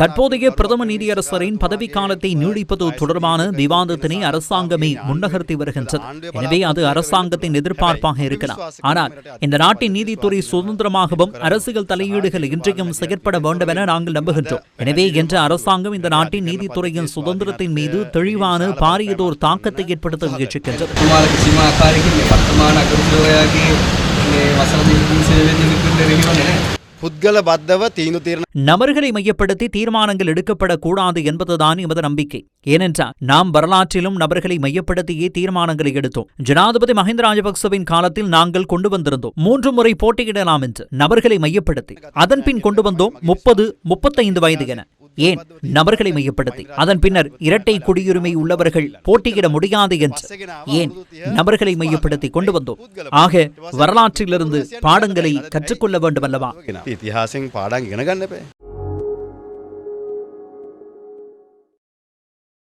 தற்போதைய பிரதம நீதியரசரின் பதவிக்காலத்தை நீடிப்பது தொடர்பான விவாதத்தினை அரசாங்கமே முன்னகர்த்தி வருகின்றது. எனவே அது அரசாங்கத்தின் எதிர்பார்ப்பாக இருக்கலாம். ஆனால் இந்த நாட்டின் நீதித்துறை சுதந்திரமாகவும் அரசியல் தலையீடுகள் இன்றையும் செயற்பட வேண்டும் என நாங்கள் நம்புகின்றோம். எனவே என்ற அரசாங்கம் இந்த நாட்டின் நீதித்துறையின் சுதந்திரத்தின் மீது தெளிவான பாரியதோர் தாக்கத்தை ஏற்படுத்த முயற்சிக்கின்றது. நபர்களை மையப்படுத்தி தீர்மானங்கள் எடுக்கப்படக்கூடாது என்பதுதான் எமது நம்பிக்கை. ஏனென்றால் நாம் வரலாற்றிலும் நபர்களை மையப்படுத்தியே தீர்மானங்களை எடுத்தோம். ஜனாதிபதி மஹிந்த ராஜபக்சவின் காலத்தில் நாங்கள் கொண்டு வந்திருந்தோம் 3 முறை போட்டியிடலாம் என்று நபர்களை மையப்படுத்தி. அதன் பின் கொண்டு வந்தோம் 30-35 வயது என. ஏன் நபர்களை மையப்படுத்தி? அதன் பின்னர் இரட்டை குடியுரிமை உள்ளவர்கள் போட்டியிட முடியாது என்று ஏன் நபர்களை மையப்படுத்தி கொண்டு வந்தோம்? ஆக வரலாற்றிலிருந்து பாடங்களை கற்றுக்கொள்ள வேண்டும் அல்லவா?